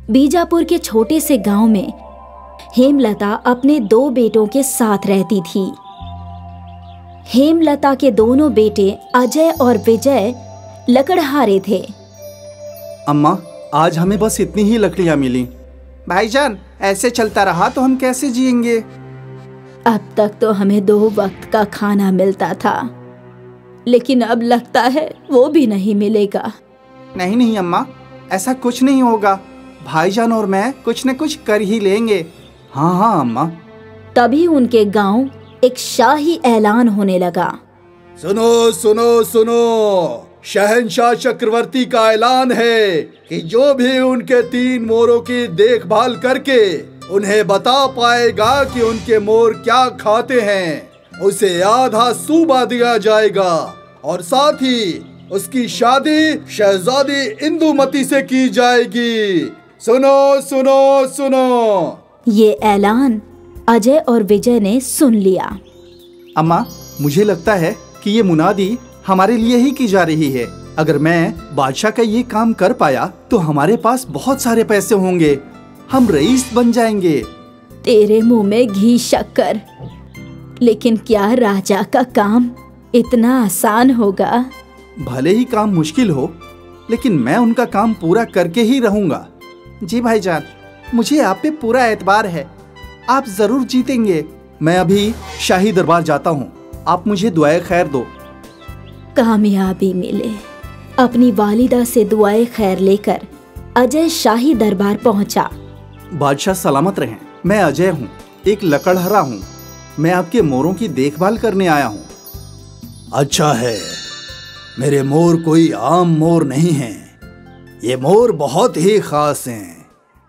बीजापुर के छोटे से गांव में हेमलता अपने 2 बेटों के साथ रहती थी। हेमलता के दोनों बेटे अजय और विजय लकड़हारे थे। अम्मा, आज हमें बस इतनी ही लकड़ियां मिली। भाईजान, ऐसे चलता रहा तो हम कैसे जिएंगे? अब तक तो हमें 2 वक्त का खाना मिलता था, लेकिन अब लगता है वो भी नहीं मिलेगा। नहीं नहीं अम्मा, ऐसा कुछ नहीं होगा। भाईजान और मैं कुछ न कुछ कर ही लेंगे। हाँ हाँ अम्मा। तभी उनके गांव एक शाही ऐलान होने लगा। सुनो सुनो सुनो, शहंशाह चक्रवर्ती का ऐलान है कि जो भी उनके 3 मोरों की देखभाल करके उन्हें बता पाएगा कि उनके मोर क्या खाते हैं, उसे आधा सूबा दिया जाएगा और साथ ही उसकी शादी शहजादी इंदुमती से की जाएगी। सुनो सुनो सुनो। ये ऐलान अजय और विजय ने सुन लिया। अम्मा, मुझे लगता है कि ये मुनादी हमारे लिए ही की जा रही है। अगर मैं बादशाह का ये काम कर पाया तो हमारे पास बहुत सारे पैसे होंगे, हम रईस बन जाएंगे। तेरे मुंह में घी शक्कर, लेकिन क्या राजा का काम इतना आसान होगा? भले ही काम मुश्किल हो, लेकिन मैं उनका काम पूरा करके ही रहूंगा। जी भाईजान, मुझे आप पे पूरा एतबार है, आप जरूर जीतेंगे। मैं अभी शाही दरबार जाता हूँ, आप मुझे दुआए खैर दो। कामयाबी मिले। अपनी वालिदा से दुआए खैर लेकर अजय शाही दरबार पहुंचा। बादशाह सलामत रहें। मैं अजय हूँ, एक लकड़हारा हूँ। मैं आपके मोरों की देखभाल करने आया हूँ। अच्छा है, मेरे मोर कोई आम मोर नहीं हैं। ये मोर बहुत ही खास हैं।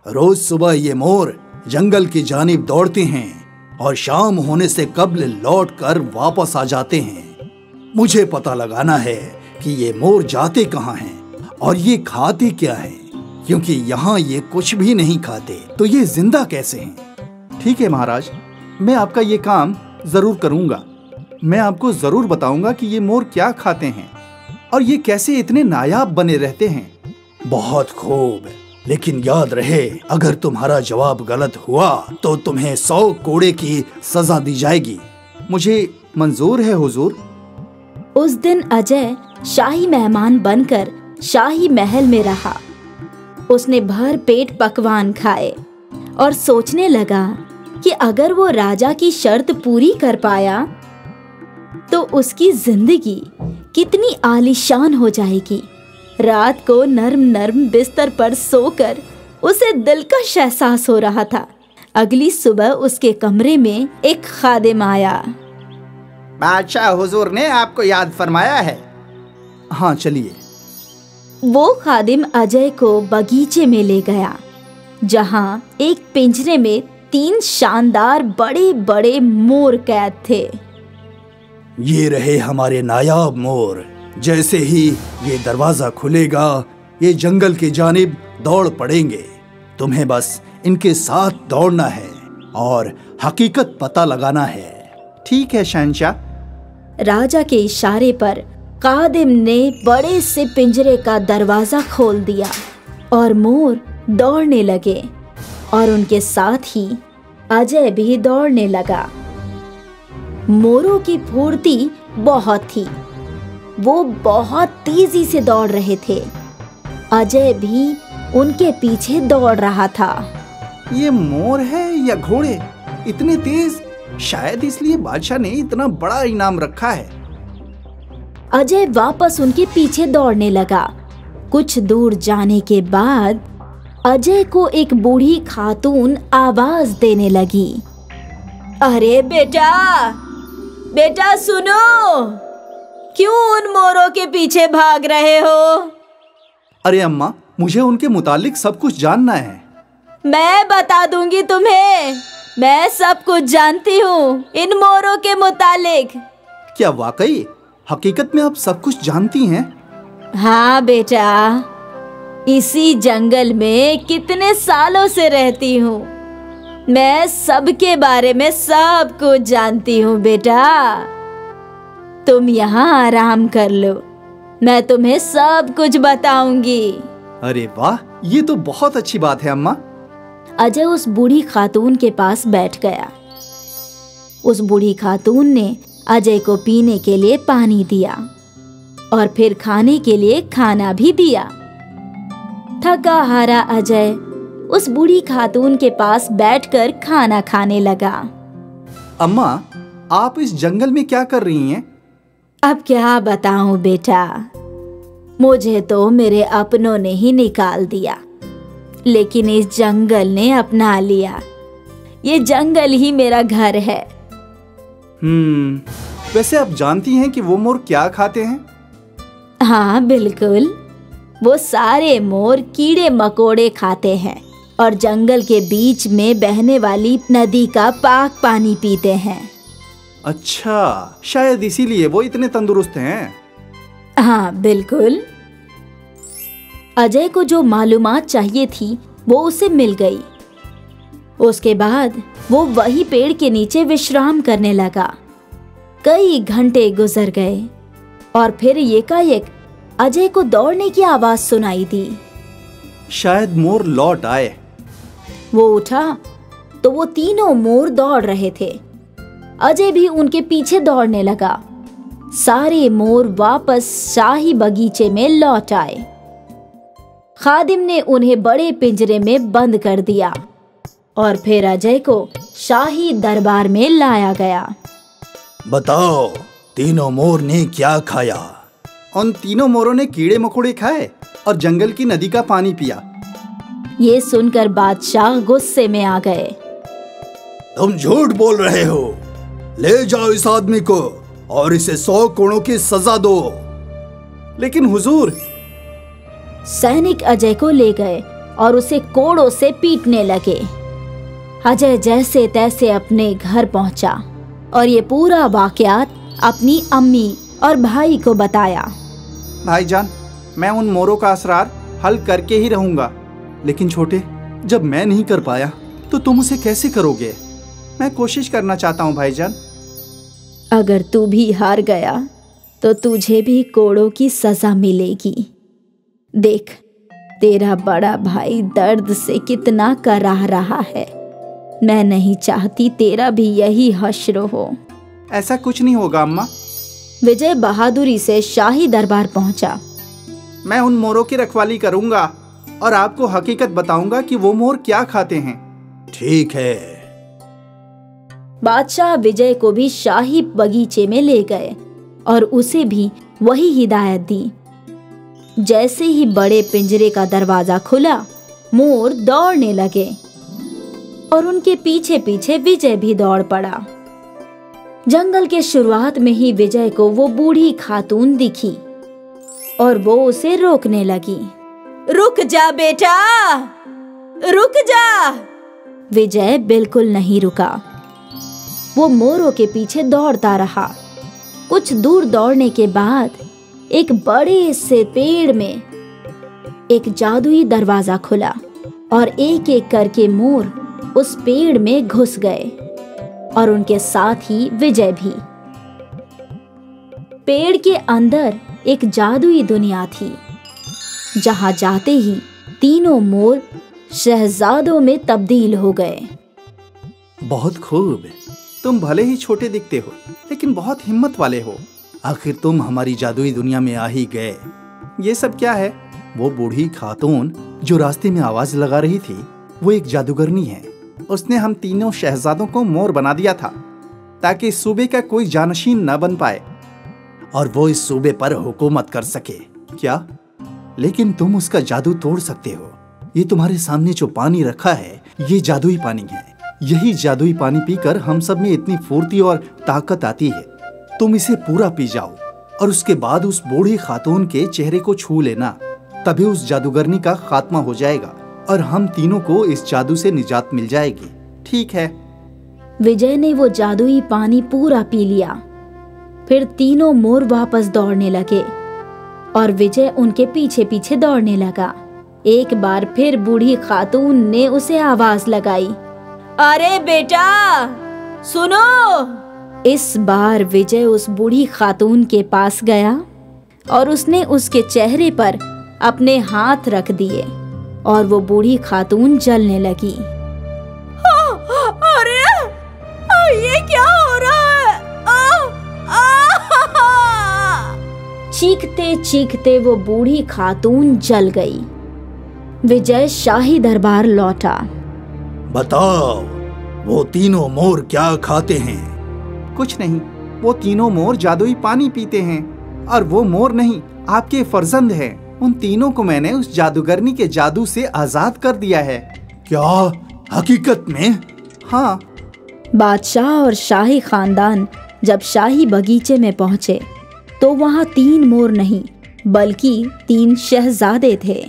रोज सुबह ये मोर जंगल की जानिब दौड़ते हैं और शाम होने से कब्ल लौट कर वापस आ जाते हैं। मुझे पता लगाना है कि ये मोर जाते कहाँ हैं और ये खाते क्या हैं, क्योंकि यहाँ ये कुछ भी नहीं खाते, तो ये जिंदा कैसे हैं? ठीक है महाराज, मैं आपका ये काम जरूर करूँगा। मैं आपको जरूर बताऊंगा कि ये मोर क्या खाते हैं और ये कैसे इतने नायाब बने रहते हैं। बहुत खूब, लेकिन याद रहे, अगर तुम्हारा जवाब गलत हुआ तो तुम्हें 100 कोड़े की सजा दी जाएगी। मुझे मंजूर है हुजूर। उस दिन अजय शाही मेहमान बनकर शाही महल में रहा। उसने भर पेट पकवान खाए और सोचने लगा कि अगर वो राजा की शर्त पूरी कर पाया तो उसकी जिंदगी कितनी आलीशान हो जाएगी। रात को नर्म नर्म बिस्तर पर सोकर उसे दिलकश एहसास हो रहा था। अगली सुबह उसके कमरे में एक खादिम आया। बादशाह हुजूर ने आपको याद फरमाया है। हाँ चलिए। वो खादिम अजय को बगीचे में ले गया, जहाँ एक पिंजरे में 3 शानदार बड़े बड़े मोर कैद थे। ये रहे हमारे नायाब मोर। जैसे ही ये दरवाजा खुलेगा, ये जंगल की जानिब दौड़ पड़ेंगे। तुम्हें बस इनके साथ दौड़ना है और हकीकत पता लगाना है। ठीक है शहंशाह। राजा के इशारे पर कादिम ने बड़े से पिंजरे का दरवाजा खोल दिया और मोर दौड़ने लगे और उनके साथ ही अजय भी दौड़ने लगा। मोरों की फुर्ती बहुत थी, वो बहुत तेजी से दौड़ रहे थे। अजय भी उनके पीछे दौड़ रहा था। ये मोर है या घोड़े, इतने तेज? शायद इसलिए बादशाह ने इतना बड़ा इनाम रखा है। अजय वापस उनके पीछे दौड़ने लगा। कुछ दूर जाने के बाद अजय को एक बूढ़ी खातून आवाज देने लगी। अरे बेटा, बेटा सुनो, क्यों उन मोरों के पीछे भाग रहे हो? अरे अम्मा, मुझे उनके मुतालिक सब कुछ जानना है। मैं बता दूंगी तुम्हें, मैं सब कुछ जानती हूँ इन मोरों के मुतालिक। क्या वाकई हकीकत में आप सब कुछ जानती हैं? हाँ बेटा, इसी जंगल में कितने सालों से रहती हूँ, मैं सबके बारे में सब कुछ जानती हूँ बेटा। तुम यहाँ आराम कर लो, मैं तुम्हें सब कुछ बताऊंगी। अरे वाह, ये तो बहुत अच्छी बात है अम्मा। अजय उस बूढ़ी खातून के पास बैठ गया। उस बूढ़ी खातून ने अजय को पीने के लिए पानी दिया और फिर खाने के लिए खाना भी दिया। थका हारा अजय उस बूढ़ी खातून के पास बैठकर खाना खाने लगा। अम्मा, आप इस जंगल में क्या कर रही हैं? अब क्या बताऊं बेटा, मुझे तो मेरे अपनों ने ही निकाल दिया, लेकिन इस जंगल ने अपना लिया। ये जंगल ही मेरा घर है। वैसे आप जानती हैं कि वो मोर क्या खाते हैं? हाँ बिल्कुल, वो सारे मोर कीड़े मकोड़े खाते हैं और जंगल के बीच में बहने वाली नदी का पाक पानी पीते हैं। अच्छा, शायद इसीलिए वो इतने तंदुरुस्त हैं। हाँ बिल्कुल। अजय को जो मालूमात चाहिए थी वो उसे मिल गई। उसके बाद वो वही पेड़ के नीचे विश्राम करने लगा। कई घंटे गुजर गए और फिर एकाएक अजय को दौड़ने की आवाज सुनाई दी। शायद मोर लौट आए। वो उठा तो वो तीनों मोर दौड़ रहे थे। अजय भी उनके पीछे दौड़ने लगा। सारे मोर वापस शाही बगीचे में लौट आए। खादिम ने उन्हें बड़े पिंजरे में बंद कर दिया और फिर अजय को शाही दरबार में लाया गया। बताओ, तीनों मोर ने क्या खाया? उन तीनों मोरों ने कीड़े मकोड़े खाए और जंगल की नदी का पानी पिया। ये सुनकर बादशाह गुस्से में आ गए। तुम झूठ बोल रहे हो। ले जाओ इस आदमी को और इसे 100 कोड़ों की सजा दो। लेकिन हुजूर। सैनिक अजय को ले गए और उसे कोड़ों से पीटने लगे। अजय जैसे तैसे अपने घर पहुंचा और ये पूरा वाकयात अपनी अम्मी और भाई को बताया। भाईजान, मैं उन मोरों का असरार हल करके ही रहूंगा। लेकिन छोटे, जब मैं नहीं कर पाया तो तुम उसे कैसे करोगे? मैं कोशिश करना चाहता हूँ भाईजान। अगर तू भी हार गया तो तुझे भी कोड़ों की सजा मिलेगी। देख, तेरा बड़ा भाई दर्द से कितना कराह रहा है। मैं नहीं चाहती तेरा भी यही हश्र हो। ऐसा कुछ नहीं होगा अम्मा। विजय बहादुरी से शाही दरबार पहुंचा। मैं उन मोरों की रखवाली करूंगा और आपको हकीकत बताऊंगा कि वो मोर क्या खाते हैं। ठीक है। बादशाह विजय को भी शाही बगीचे में ले गए और उसे भी वही हिदायत दी। जैसे ही बड़े पिंजरे का दरवाजा खुला, मोर दौड़ने लगे और उनके पीछे पीछे विजय भी दौड़ पड़ा। जंगल के शुरुआत में ही विजय को वो बूढ़ी खातून दिखी और वो उसे रोकने लगी। रुक जा बेटा, रुक जा। विजय बिल्कुल नहीं रुका। वो मोरों के पीछे दौड़ता रहा। कुछ दूर दौड़ने के बाद एक बड़े से पेड़ में एक जादुई दरवाजा खुला और एक एक करके मोर उस पेड़ में घुस गए और उनके साथ ही विजय भी। पेड़ के अंदर एक जादुई दुनिया थी, जहां जाते ही तीनों मोर शहजादों में तब्दील हो गए। बहुत खूब। तुम भले ही छोटे दिखते हो, लेकिन बहुत हिम्मत वाले हो। आखिर तुम हमारी जादुई दुनिया में आ ही गए। ये सब क्या है? वो बूढ़ी खातून जो रास्ते में आवाज लगा रही थी, वो एक जादूगरनी है। उसने हम तीनों शहजादों को मोर बना दिया था ताकि इस सूबे का कोई जानशीन न बन पाए और वो इस सूबे पर हुकूमत कर सके। क्या? लेकिन तुम उसका जादू तोड़ सकते हो। ये तुम्हारे सामने जो पानी रखा है, ये जादुई पानी है। यही जादुई पानी पीकर हम सब में इतनी फुर्ती और ताकत आती है। तुम इसे पूरा पी जाओ और उसके बाद उस बूढ़ी खातून के चेहरे को छू लेना। तभी उस जादूगरनी का खात्मा हो जाएगा और हम तीनों को इस जादू से निजात मिल जाएगी। ठीक है? विजय ने वो जादुई पानी पूरा पी लिया। फिर तीनों मोर वापस दौड़ने लगे और विजय उनके पीछे पीछे दौड़ने लगा। एक बार फिर बूढ़ी खातून ने उसे आवाज लगाई, अरे बेटा सुनो। इस बार विजय उस बूढ़ी खातून के पास गया और उसने उसके चेहरे पर अपने हाथ रख दिए और वो बूढ़ी खातून जलने लगी। अरे ये क्या हो रहा है? चीखते चीखते वो बूढ़ी खातून जल गई। विजय शाही दरबार लौटा। बताओ, वो तीनों मोर क्या खाते हैं? कुछ नहीं, वो तीनों मोर जादुई पानी पीते हैं और वो मोर नहीं, आपके फर्जंद हैं। उन तीनों को मैंने उस जादूगरनी के जादू से आजाद कर दिया है। क्या हकीकत में? हाँ। बादशाह और शाही खानदान जब शाही बगीचे में पहुंचे तो वहां 3 मोर नहीं बल्कि 3 शहजादे थे।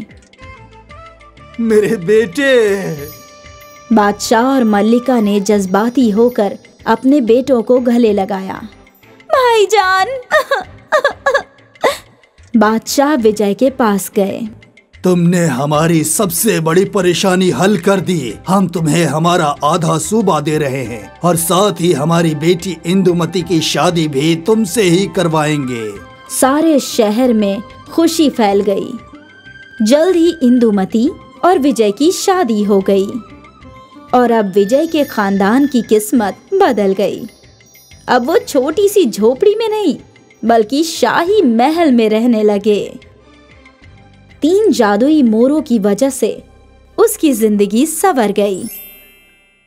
मेरे बेटे! बादशाह और मल्लिका ने जज्बाती होकर अपने बेटों को गले लगाया। भाईजान! बादशाह विजय के पास गए। तुमने हमारी सबसे बड़ी परेशानी हल कर दी। हम तुम्हें हमारा आधा सूबा दे रहे हैं और साथ ही हमारी बेटी इंदुमती की शादी भी तुमसे ही करवाएंगे। सारे शहर में खुशी फैल गई। जल्द ही इंदुमती और विजय की शादी हो गई और अब विजय के खानदान की किस्मत बदल गई। अब वो छोटी सी झोपड़ी में नहीं बल्कि शाही महल में रहने लगे। 3 जादुई मोरों की वजह से उसकी जिंदगी संवर गई।